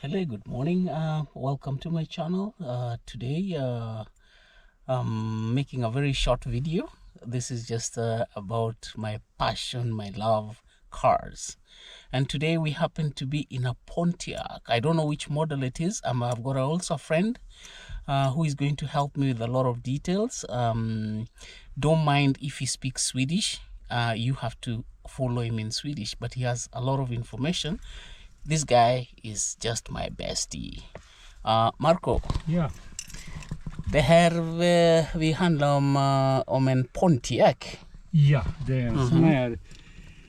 Hello, good morning. Welcome to my channel. Today I'm making a very short video. This is just about my passion, my love, cars. And today we happen to be in a Pontiac. I don't know which model it is. I've got also a friend who is going to help me with a lot of details. Don't mind if he speaks Swedish. You have to follow him in Swedish, but he has a lot of information. This guy is just my bestie. Marco. Ja. Det här vi handlar om en Pontiac. Ja, det är en sån här,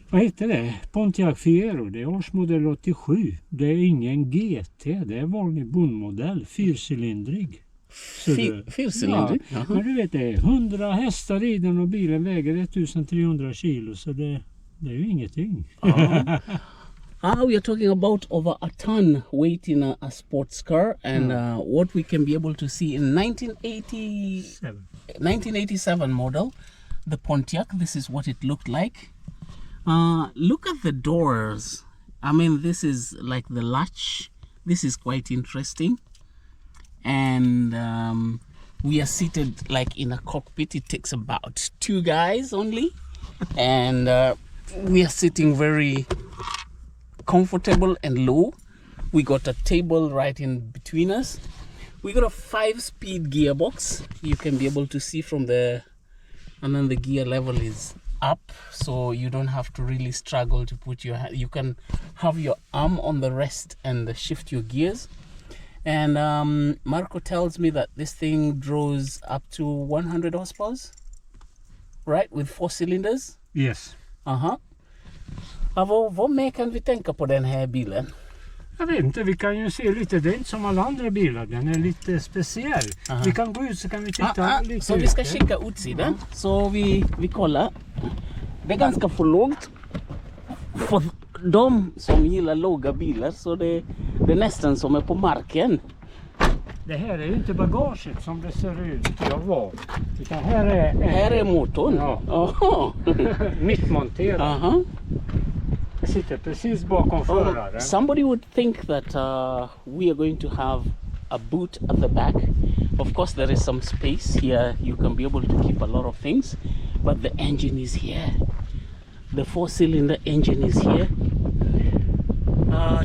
vad heter det? Pontiac Fiero, det är årsmodell 87. Det är ingen GT, det är vanlig bondmodell, fyrcylindrig. Fyrcylindrig? Ja, men du vet det är 100 hästar i den och bilen väger 1300 kilo, så det är ju ingenting. We are talking about over a ton weight in a sports car, and what we can be able to see in 1987 model, the Pontiac. This is what it looked like. Look at the doors. I mean, this is like the latch. This is quite interesting. And we are seated like in a cockpit. It takes about 2 guys only, and we are sitting very comfortable and low. We got a table right in between us. We got a 5-speed gearbox. You can be able to see from the, and then the gear level is up, so you don't have to really struggle to put your hand. You can have your arm on the rest and shift your gears. And Marco tells me that this thing draws up to 100 horsepower, right, with 4 cylinders. Yes. Vad mer kan vi tänka på den här bilen? Jag vet inte, vi kan ju se lite, det är inte som alla andra bilar, den är lite speciell. Vi kan gå ut så kan vi titta lite. Så vi ska kika utsidan, så vi kollar. Det är ganska för lågt för de som gillar låga bilar, så det är nästan som är på marken. Det här är ju inte bagaget som det ser ut att vara, utan här är motorn. Ja. Mittmonterad. Jag sitter precis bakom föraren. Somebody would think that we are going to have a boot at the back. Of course there is some space here, you can be able to keep a lot of things, but the engine is here. The 4-cylinder engine is here.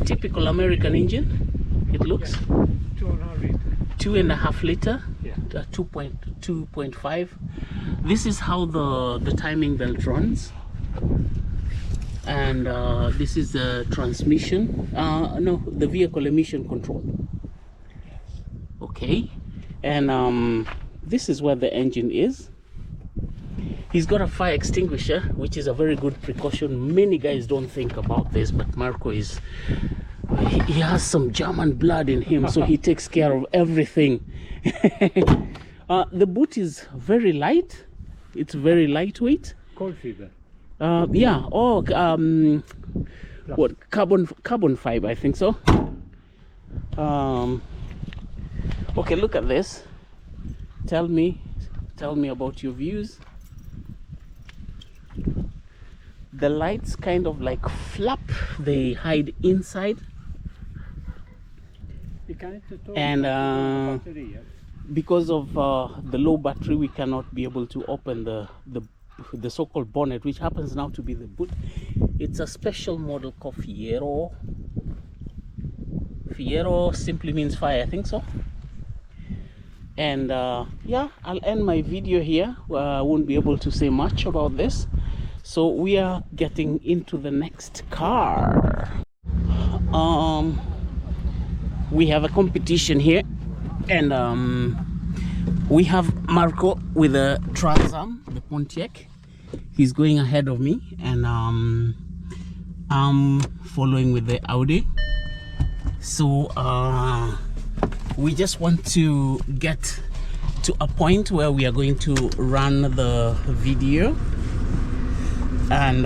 Typical American engine, it looks. 2.5 liter, 2.5. This is how the timing belt runs. And this is the transmission, no, the vehicle emission control. Okay, and this is where the engine is. He's got a fire extinguisher, which is a very good precaution. Many guys don't think about this, but Marco is, he has some German blood in him, so he takes care of everything. The boot is very light. It's very lightweight. Cold fiber. Yeah, what, carbon fiber, I think so. Okay, look at this. Tell me about your views. The lights kind of like flap, they hide inside. And because of the low battery, we cannot be able to open the so-called bonnet, which happens now to be the boot. It's a special model called Fiero. Fiero simply means fire, I think so. And yeah, I'll end my video here. I won't be able to say much about this. So we are getting into the next car. We have a competition here, and we have Marco with a Transam, the Pontiac. He's going ahead of me, and I'm following with the Audi. So we just want to get to a point where we are going to run the video and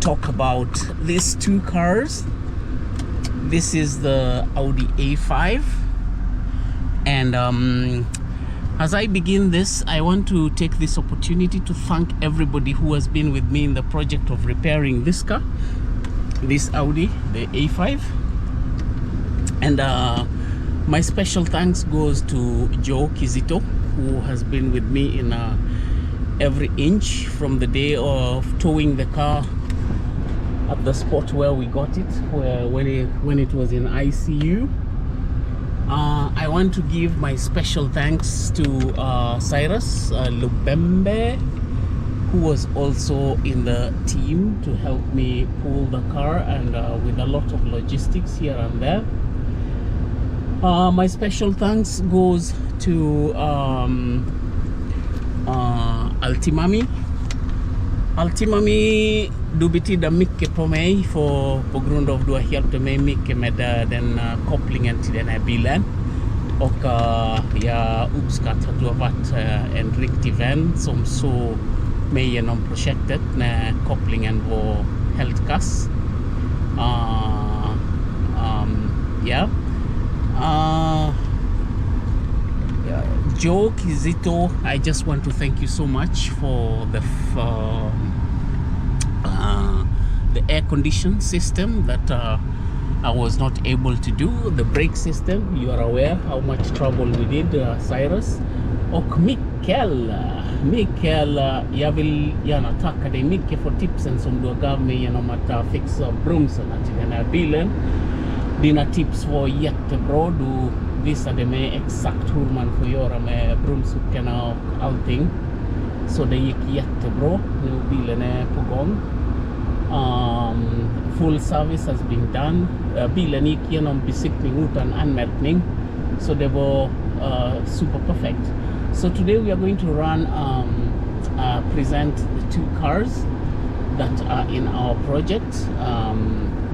talk about these 2 cars. This is the Audi A5, and as I begin this, I want to take this opportunity to thank everybody who has been with me in the project of repairing this car, this Audi, the A5. And my special thanks goes to Joe Kizito, who has been with me in every inch from the day of towing the car at the spot where we got it, when it was in ICU. I want to give my special thanks to Cyrus Lubembe, who was also in the team to help me pull the car and with a lot of logistics here and there. My special thanks goes to Altimami. Altimami du betyder mycket på mig på grund av du har hjälpt mig mycket med den kopplingen till den här bilen. Och jag uppskattar att du har varit en riktig vän som såg mig genom projektet när kopplingen var helt kass. Joe Kizito, I just want to thank you so much for the air condition system that I was not able to do. The brake system, you are aware how much trouble we did, Cyrus. Och Mikael, jag vill gärna tacka dig mycket för tipsen som du gav mig genom att fixa bromsarna till den här bilen. Dina tips var jättebra. Du visade mig exakt hur man får göra med bromshuckarna och allting. Så det gick jättebra. Nu bilen är på gång. Full service has been done. Bilen gick genom besiktning utan anmärkning. Så det var super perfect. So today we are going to present the two cars that are in our project.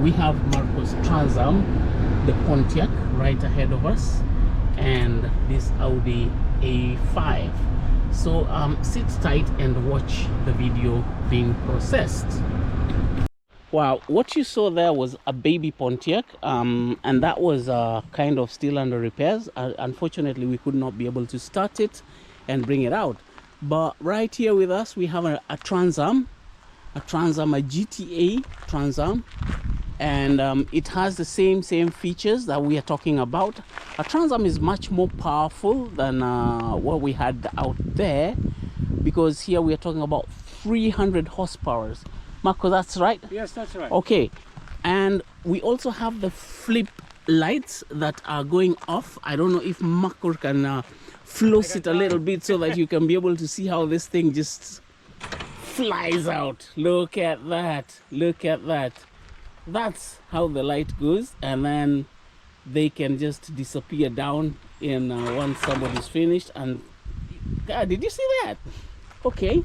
We have Marco's Transam, the Pontiac right ahead of us, and this Audi A5. So sit tight and watch the video being processed. Wow, what you saw there was a baby Pontiac, and that was kind of still under repairs. Unfortunately, we could not be able to start it and bring it out. But right here with us, we have a Transam, a GTA Transam, and it has the same features that we are talking about. A Transam is much more powerful than what we had out there, because here we are talking about 300 horsepower. Marco, that's right? Yes, that's right. Okay, and we also have the flip lights that are going off. I don't know if Marco can floss it a little bit so that you can be able to see how this thing just flies out. Look at that. Look at that. That's how the light goes, and then they can just disappear down in once somebody's finished. And did you see that? Okay,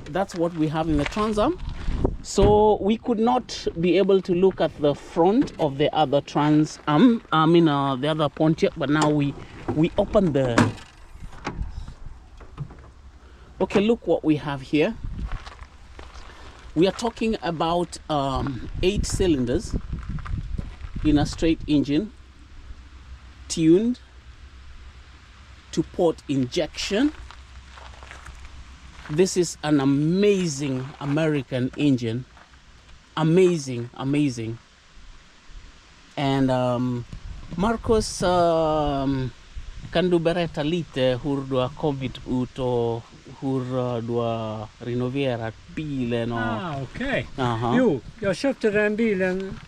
that's what we have in the Transam. So we could not be able to look at the front of the other Transam, the other Pontiac, but now we open the... Okay, look what we have here. We are talking about 8 cylinders in a straight engine, tuned to port injection. This is an amazing American engine. Amazing. And Marcos, kan du berätta lite hur du har kommit ut och hur du har renoverat bilen? Okej. Jo, jag köpte den bilen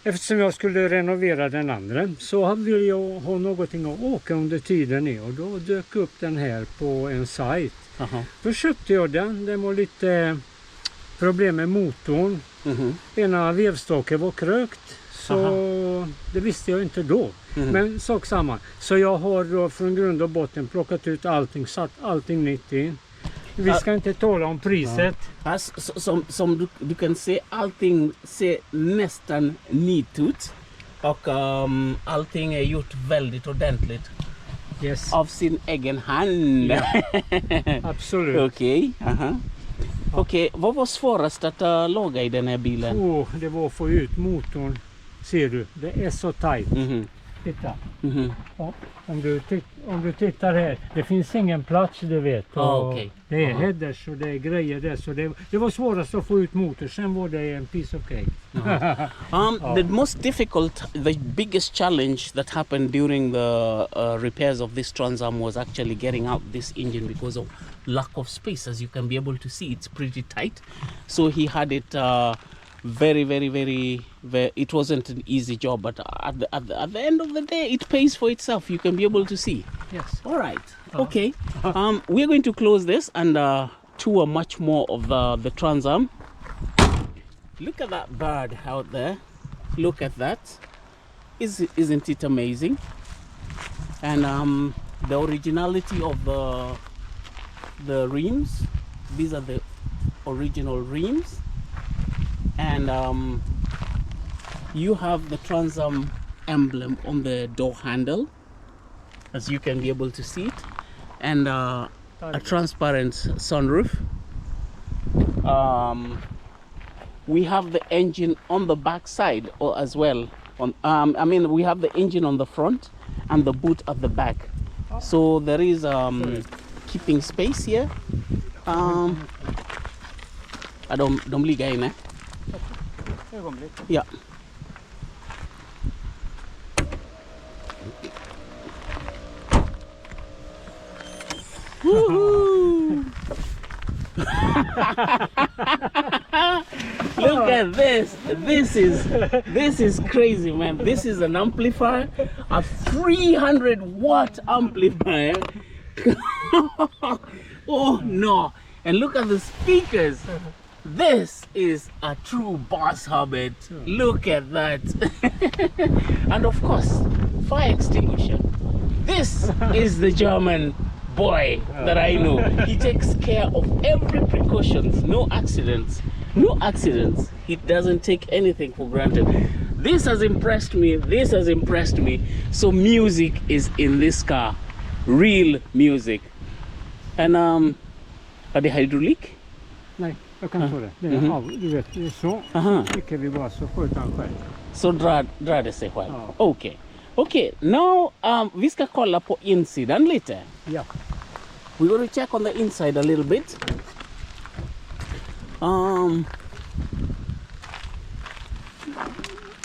eftersom jag skulle renovera den andra. Så ville jag ha någonting att åka under tiden i, och då dök upp den här på en sajt. Då köpte jag den. Det var lite problem med motorn. Ena vevstaken var krökt, så det visste jag inte då. Men sak samma. Så jag har då från grund och botten plockat ut allting, satt allting nytt in. Vi ska inte tala om priset. Som du kan se, allting ser nästan nytt ut. Och allting är gjort väldigt ordentligt. Yes. Av sin egen hand. Ja. Absolut. Okej. Okej, vad var svårast att laga i den här bilen? Det var att få ut motorn. Ser du, det är så tajt. Titta. Ja, om du tittar här, det finns ingen plats, du vet. Okay. Det är headers och det är grejer där, så det var svårast att få ut motor, sen var det en piece of cake. The most difficult, the biggest challenge that happened during the repairs of this Transam was actually getting out this engine because of lack of space. As you can be able to see, it's pretty tight. So he had it very, it wasn't an easy job, but at the end of the day, it pays for itself. You can be able to see. Yes. All right. Okay. We're going to close this and tour much more of the Transam. Look at that bird out there. Look at that. Isn't it amazing? And the originality of the rims. These are the original rims. And you have the Transam emblem on the door handle, as you can be able to see it, and a transparent sunroof. We have the engine on the back side as well. We have the engine on the front and the boot at the back. So there is keeping space here. I don't believe in. Yeah. Woohoo! Look at this. This is crazy, man. This is an amplifier, a 300-watt amplifier. Oh no. And look at the speakers. This is a true boss Hobbit. Look at that. And of course, fire extinguisher. This is the German boy that I know. He takes care of every precautions. No accidents. No accidents. He doesn't take anything for granted. This has impressed me. This has impressed me. So music is in this car. Real music. And are the hydraulic? Nej, jag kan få det. Det är du vet, det är så. Tycker vi bara så sköter han själv. Så drar det sig själv. Okej. Okej, now vi ska kolla på insidan lite. Ja. We're going to check on the inside a little bit.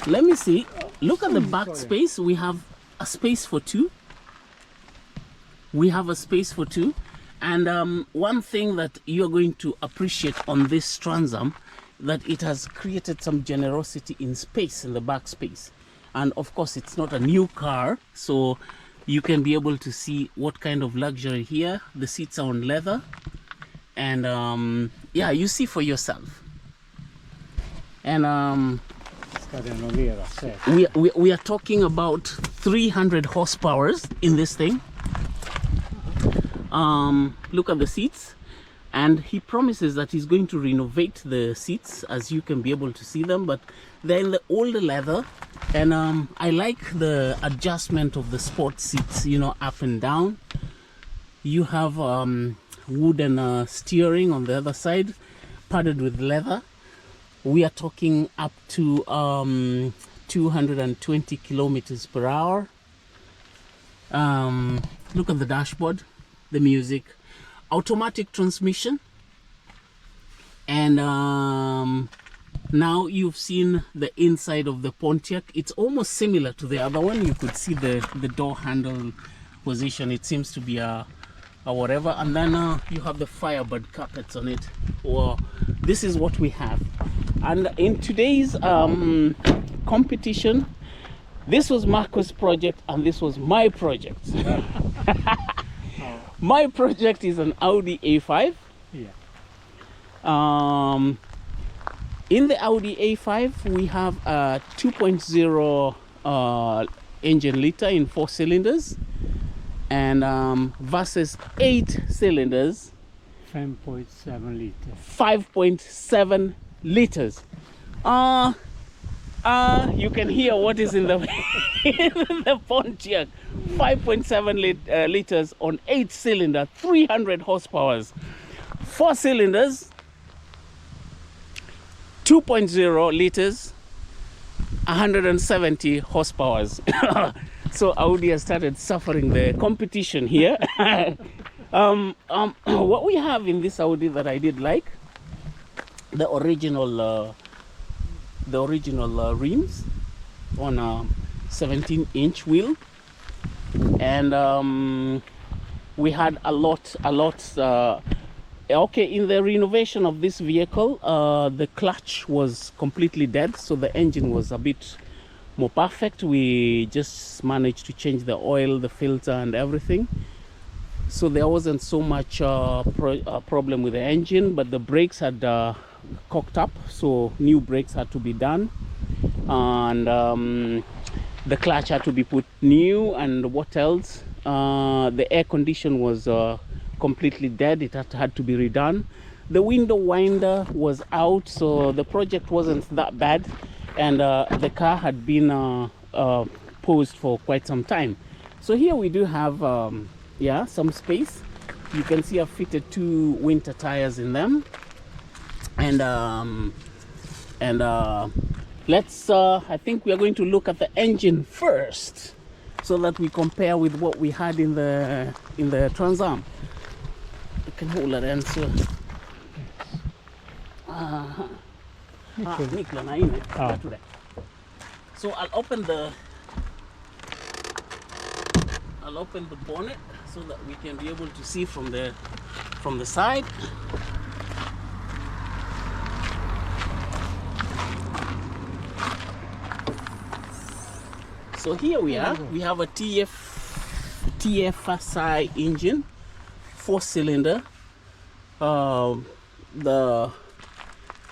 Let me see. Look at the back space. We have a space for two. We have a space for two. And one thing that you're going to appreciate on this Transam, that it has created some generosity in space, in the back space. And of course, it's not a new car, so you can be able to see what kind of luxury here. The seats are on leather. And yeah, you see for yourself. And we are talking about 300 horsepower in this thing. Look at the seats, and he promises that he's going to renovate the seats, as you can be able to see them, but they're in the older leather. And I like the adjustment of the sport seats, you know, up and down. You have wooden steering on the other side, padded with leather. We are talking up to 220 kilometers per hour. Look at the dashboard, the music, automatic transmission. And now you've seen the inside of the Pontiac. It's almost similar to the other one. You could see the door handle position. It seems to be a whatever. And then you have the Firebird carpets on it. Well, this is what we have. And in today's competition, this was Marco's project and this was my project. My project is an Audi A5. Yeah. In the Audi A5, we have a 2.0 engine liter in 4 cylinders, and versus 8 cylinders, 5.7 liters. 5.7 liters. You can hear what is in the the Pontiac. 5.7 liters on 8 cylinder, 300 horsepower. 4 cylinders, 2.0 liters, 170 horsepower. So Audi has started suffering the competition here. What we have in this Audi that I did like, the original rims on a 17-inch wheel, and we had a lot okay, in the renovation of this vehicle, the clutch was completely dead, so the engine was a bit more perfect. We just managed to change the oil, the filter and everything, so there wasn't so much problem with the engine, but the brakes had cocked up, so new brakes had to be done, and the clutch had to be put new. And what else, the air condition was completely dead, it had to be redone. The window winder was out, so the project wasn't that bad, and the car had been posed for quite some time. So here we do have yeah, some space. You can see I've fitted 2 winter tires in them, and let's I think we are going to look at the engine first, so that we compare with what we had in the Transam. You can hold it and so so I'll open the bonnet so that we can be able to see from the side. So here we are. We have a TFSI engine, 4-cylinder.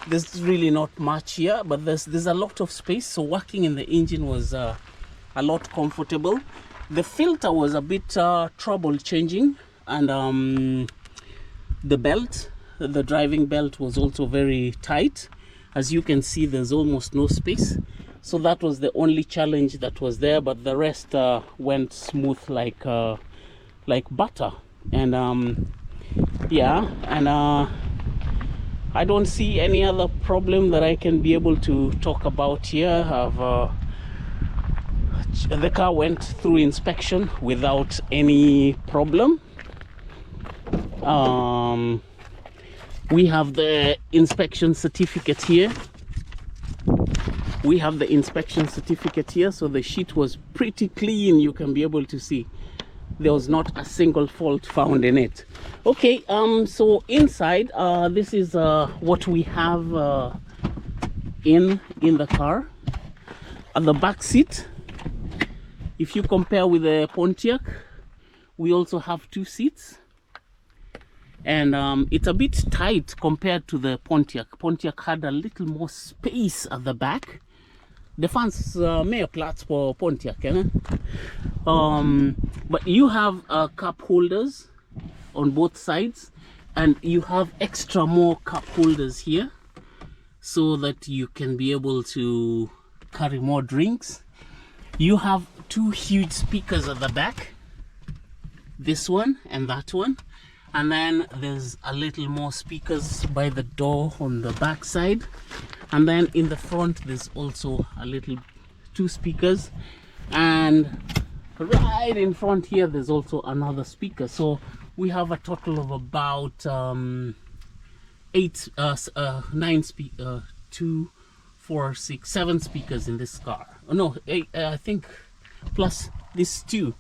There's really not much here, but there's a lot of space, so working in the engine was a lot comfortable. The filter was a bit trouble changing, and the belt, the driving belt, was also very tight. As you can see, there's almost no space, so that was the only challenge that was there, but the rest went smooth like butter. And yeah, and I don't see any other problem that I can be able to talk about here. The car went through inspection without any problem. We have the inspection certificate here. So the sheet was pretty clean. You can be able to see there was not a single fault found in it. Okay, so inside, this is what we have in the car. At the back seat, if you compare with the Pontiac, we also have 2 seats, and it's a bit tight compared to the Pontiac. Pontiac had a little more space at the back. Det fanns mer plats på Pontiac, but you have cup holders on both sides, and you have extra more cup holders here, so that you can be able to carry more drinks. You have 2 huge speakers at the back, this one and that one, and then there's a little more speakers by the door on the back side, and then in the front there's also a little 2 speakers, and right in front here there's also another speaker. So we have a total of about 9 speakers, 2, 4, 6, 7 speakers in this car. Oh no, 8, I think, plus this 2,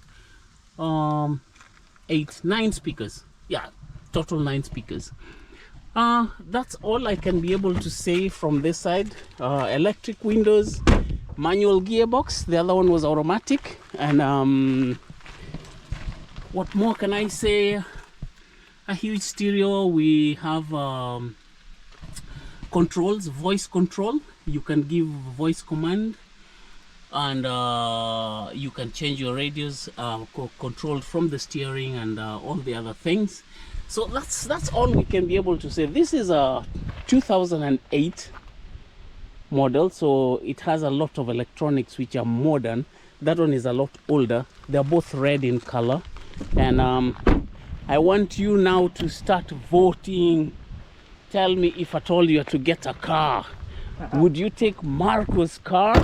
8, 9 speakers. Yeah, total 9 speakers. That's all I can be able to say from this side. Electric windows, manual gearbox. The other one was automatic. And what more can I say? A huge stereo. We have controls, voice control. You can give voice command, and you can change your radios controlled from the steering, and all the other things. So that's all we can be able to say. This is a 2008 model, so it has a lot of electronics which are modern. That one is a lot older. They're both red in color, and I want you now to start voting. Tell me, if I told you to get a car, would you take Marco's car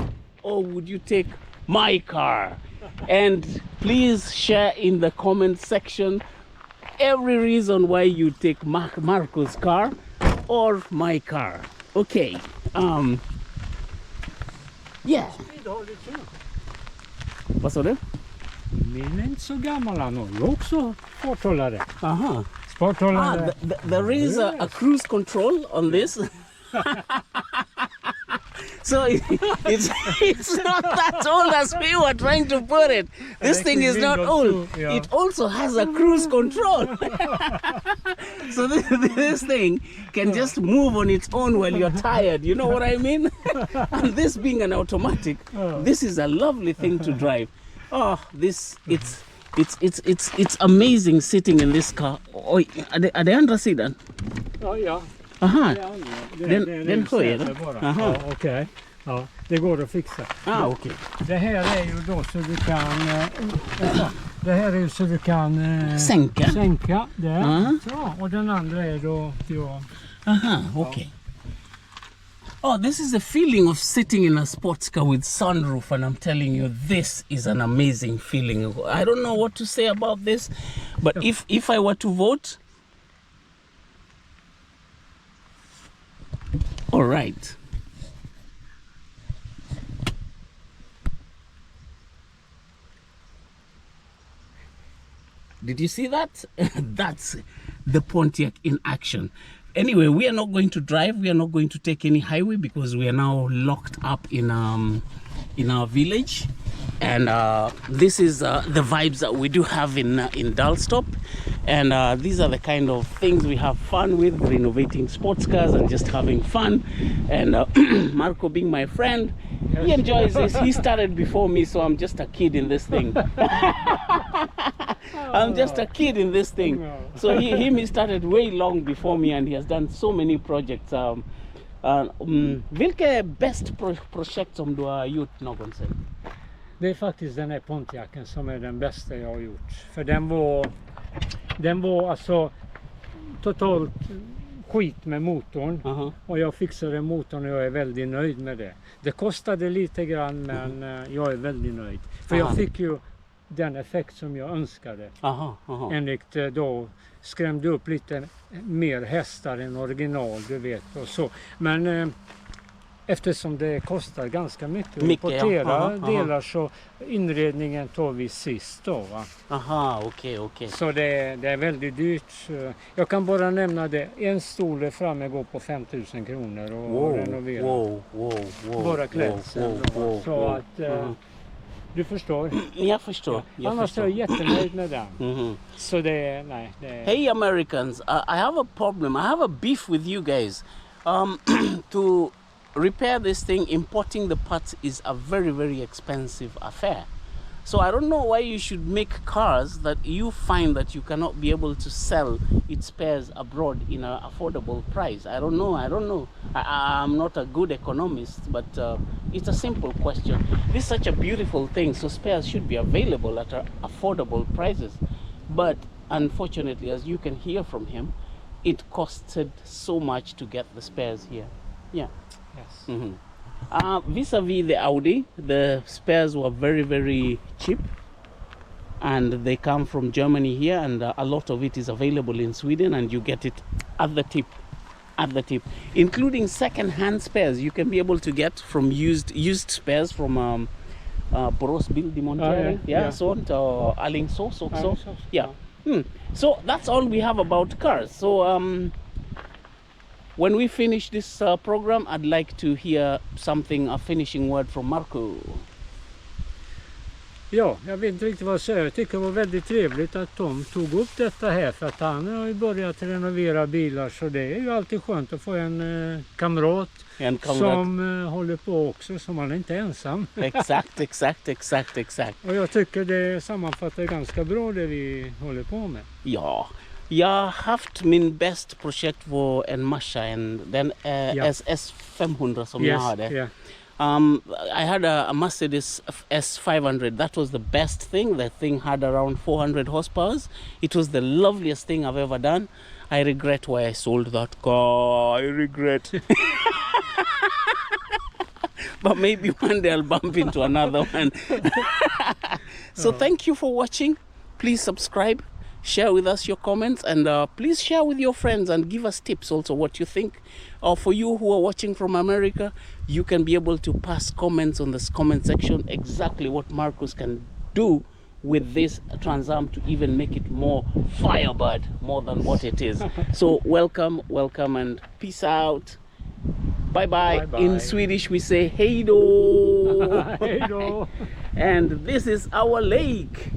or would you take my car? And please share in the comment section every reason why you take Marco's car or my car. Okay. Yeah. Vad sa du? Min är inte så gammal, han har ju också farthållare. Aha. Farthållare. There is a cruise control on this. So it's not that old as we were trying to put it. This thing is not old. It also has a cruise control. So this thing can just move on its own while you're tired. You know what I mean? And this being an automatic, this is a lovely thing to drive. Oh, it's amazing sitting in this car. Oj, är det andra sidan? Ja. Aha. Den höjer den. Aha. Ja, okej. Ja, det går att fixa. Okej. Det här är ju då så du kan det här är ju så du kan sänka det. Så, och den andra är då Aha, okay. Oh, this is the feeling of sitting in a sports car with sunroof, and I'm telling you, this is an amazing feeling. I don't know what to say about this, but if I were to vote, all right. Did you see that? That's the Pontiac in action. Anyway, we are not going to drive. We are not going to take any highway because we are now locked up in our village. And this is the vibes that we do have in Dalstorp. And these are the kind of things we have fun with, renovating sports cars and just having fun. And Marco being my friend, he enjoys this. He started before me, so I'm just a kid in this thing. I'm just a kid in this thing. So he started way long before me, and he has done so many projects. Vilka är bäst projekt som du har gjort någonsin? Det är faktiskt den här Pontiacen som är den bästa jag har gjort. För den var alltså totalt skit med motorn. Och jag fixade motorn och jag är väldigt nöjd med det. Det kostade lite grann, men jag är väldigt nöjd. För jag fick ju den effekt som jag önskade. Enligt då skrämde upp lite mer hästar än original, du vet, och så. Men eftersom det kostar ganska mycket att importera delar, så inredningen tar vi sist då, va? Okej. Så det är väldigt dyrt. Jag kan bara nämna det. En stol där framme går på 5 000 kronor och renovera. Wow. Bara klädseln. Så att du förstår. Jag förstår. Annars är jag jättenöjd med den. Så nej. Hey Americans, I have a problem. I have a beef with you guys. To repair this thing, importing the parts is a very, very expensive affair. So I don't know why you should make cars that you find that you cannot be able to sell its spares abroad in an affordable price. I don't know. I'm not a good economist, but it's a simple question. This is such a beautiful thing, so spares should be available at affordable prices. But unfortunately, as you can hear from him, it costed so much to get the spares here. Yeah. Yes. Vis-a-vis the Audi, the spares were very, very cheap, and they come from Germany here, and a lot of it is available in Sweden, and you get it at the tip, including second-hand spares. You can be able to get from used spares from Borås Bil de Montering, sånt, Alingsås också. Yeah. So that's all we have about cars. So when we finish this program, I'd like to hear a finishing word from Marco. Ja, jag vet inte riktigt vad jag säger. Jag tycker det var väldigt trevligt att Tom tog upp detta här, för att han har ju börjat renovera bilar, så det är ju alltid skönt att få en kamrat som håller på också, så man är inte ensam. Exakt. Och jag tycker det sammanfattar ganska bra det vi håller på med. Ja. Jag har haft min bäst projekt var en Masha, den SS 500 som jag hade. Yeah. I had a Mercedes S500. That was the best thing. The thing had around 400 horsepower. It was the loveliest thing I've ever done. I regret why I sold that car. I regret. but maybe one day I'll bump into another one. So thank you for watching. Please subscribe, share with us your comments, and please share with your friends and give us tips also what you think. For you who are watching from America, you can be able to pass comments on this comment section exactly what Marcus can do with this Transam to even make it more Firebird, more than what it is. So welcome, and peace out. Bye bye. In Swedish we say hej då. Hej då. And this is our lake.